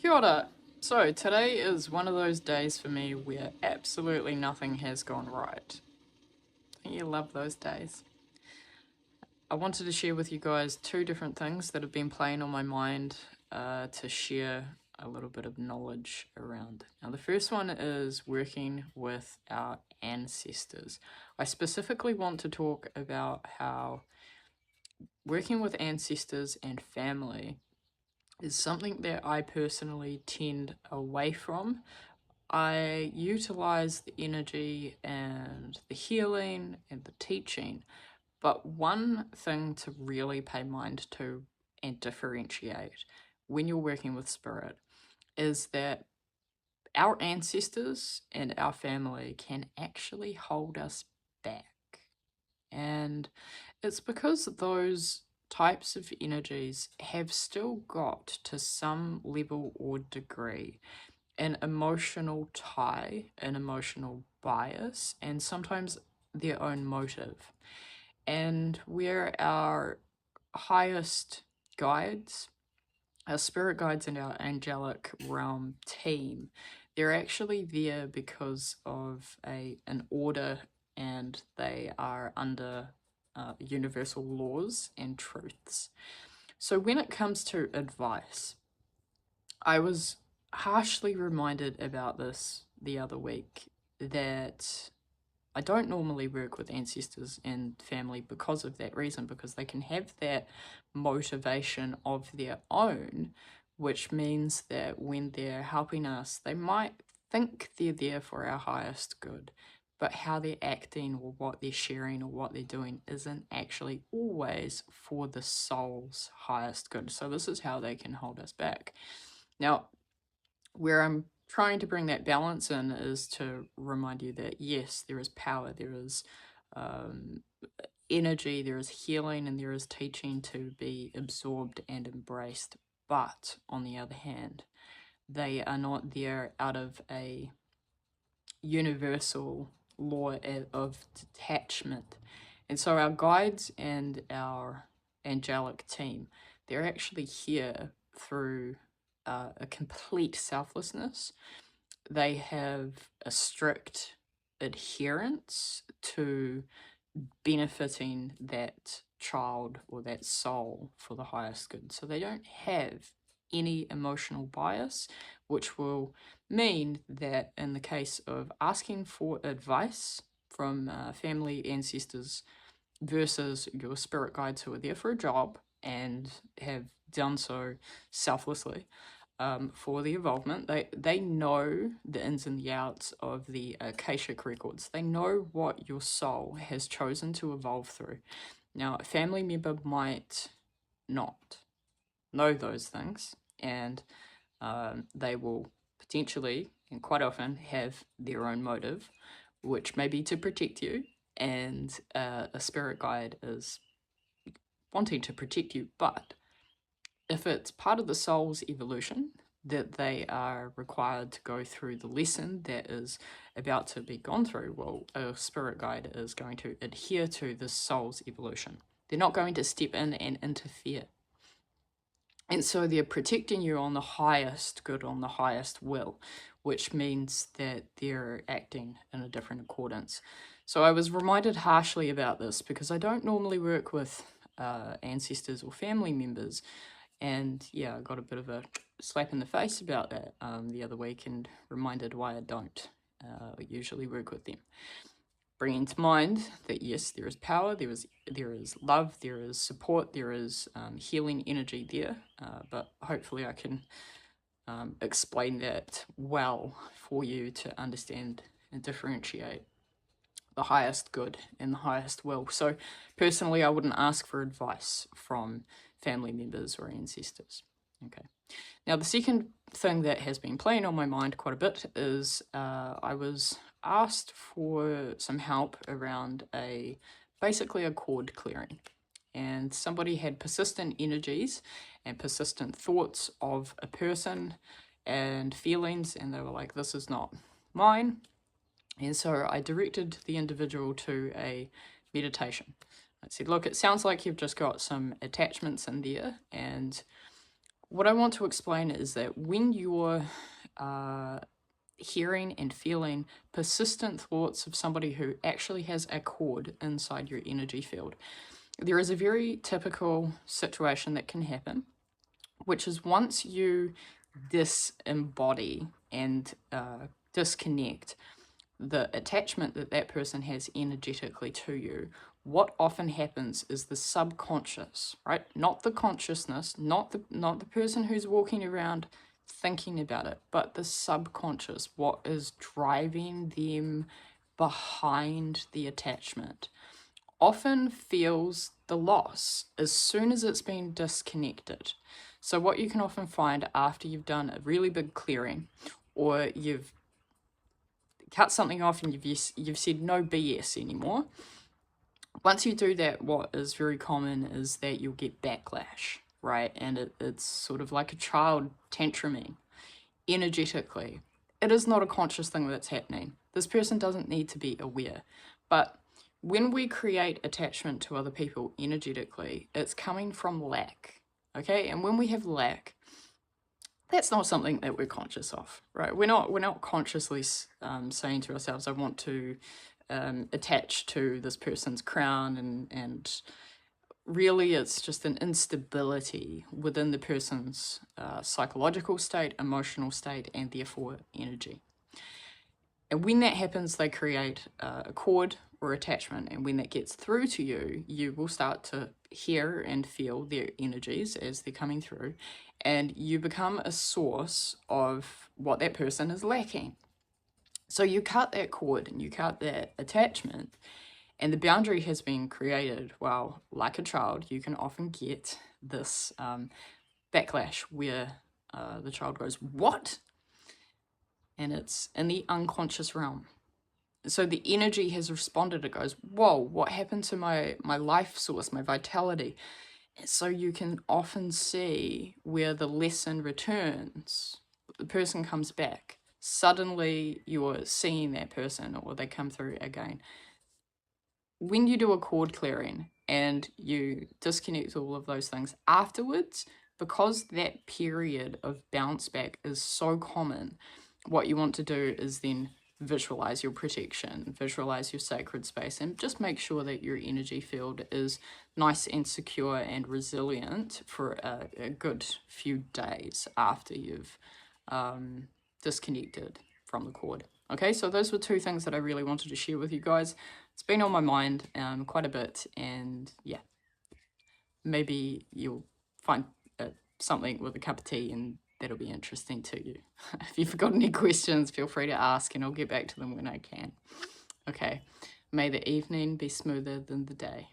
Kia ora. So today is one of those days for me where absolutely nothing has gone right. Don't you love those days? I wanted to share with you guys two different things that have been playing on my mind to share a little bit of knowledge around. Now, the first one is working with our ancestors. I specifically want to talk about how working with ancestors and family is something that I personally tend away from. I utilize the energy and the healing and the teaching, but one thing to really pay mind to and differentiate when you're working with spirit is that our ancestors and our family can actually hold us back. And it's because those types of energies have still got, to some level or degree, an emotional tie, an emotional bias, and sometimes their own motive. And where our highest guides, our spirit guides, and our angelic realm team, they're actually there because of an order, and they are under universal laws and truths. So when it comes to advice, I was harshly reminded about this the other week, that I don't normally work with ancestors and family because of that reason, because they can have that motivation of their own, which means that when they're helping us, they might think they're there for our highest good, but how they're acting or what they're sharing or what they're doing isn't actually always for the soul's highest good. So this is how they can hold us back. Now, where I'm trying to bring that balance in is to remind you that yes, there is power, there is energy, there is healing, and there is teaching to be absorbed and embraced. But on the other hand, they are not there out of a universal law of detachment. And so our guides and our angelic team, they're actually here through a complete selflessness. They have a strict adherence to benefiting that child or that soul for the highest good. So they don't have any emotional bias, which will mean that in the case of asking for advice from family ancestors versus your spirit guides who are there for a job and have done so selflessly, for the involvement. They know the ins and the outs of the Akashic records. They know what your soul has chosen to evolve through. Now, a family member might not know those things, and they will potentially and quite often have their own motive, which may be to protect you, and a spirit guide is wanting to protect you. But if it's part of the soul's evolution that they are required to go through the lesson that is about to be gone through, well, a spirit guide is going to adhere to the soul's evolution. They're not going to step in and interfere. And so they're protecting you on the highest good, on the highest will, which means that they're acting in a different accordance. So I was reminded harshly about this because I don't normally work with ancestors or family members. And yeah, I got a bit of a slap in the face about that the other week, and reminded why I don't usually work with them. Bringing to mind that yes, there is power, there is love, there is support, there is healing energy there, but hopefully I can explain that well for you to understand and differentiate the highest good and the highest will. So personally, I wouldn't ask for advice from family members or ancestors. Okay. Now, the second thing that has been playing on my mind quite a bit is I was asked for some help around basically a cord clearing. And somebody had persistent energies and persistent thoughts of a person and feelings, and they were like, this is not mine. And so I directed the individual to a meditation. I said, look, it sounds like you've just got some attachments in there, and What I want to explain is that when you're hearing and feeling persistent thoughts of somebody who actually has a cord inside your energy field, there is a very typical situation that can happen, which is once you disembody and disconnect the attachment that that person has energetically to you, what often happens is the subconscious, right? Not the consciousness, not the person who's walking around thinking about it, but the subconscious, what is driving them behind the attachment, often feels the loss as soon as it's been disconnected. So what you can often find after you've done a really big clearing, or you've cut something off and you've said no BS anymore, once you do that, what is very common is that you'll get backlash, right? And it's sort of like a child tantruming energetically. It is not a conscious thing that's happening. This person doesn't need to be aware. But when we create attachment to other people energetically, it's coming from lack, okay? And when we have lack, that's not something that we're conscious of, right? We're not consciously saying to ourselves, I want to attach to this person's crown, and really it's just an instability within the person's psychological state, emotional state, and therefore energy. And when that happens, they create a cord or attachment, and when that gets through to you, you will start to hear and feel their energies as they're coming through, and you become a source of what that person is lacking. So you cut that cord and you cut that attachment, and the boundary has been created. Well, like a child, you can often get this backlash where the child goes, "What?" And it's in the unconscious realm. So the energy has responded. It goes, whoa, what happened to my life source, my vitality? So you can often see where the lesson returns. The person comes back. Suddenly you're seeing that person, or they come through again. When you do a cord clearing and you disconnect all of those things afterwards, because that period of bounce back is so common, what you want to do is then visualize your protection, visualize your sacred space, and just make sure that your energy field is nice and secure and resilient for a good few days after you've disconnected from the cord. Okay, so those were two things that I really wanted to share with you guys. It's been on my mind quite a bit, and yeah, maybe you'll find something with a cup of tea and that'll be interesting to you. If you've got any questions, feel free to ask and I'll get back to them when I can. Okay, may the evening be smoother than the day.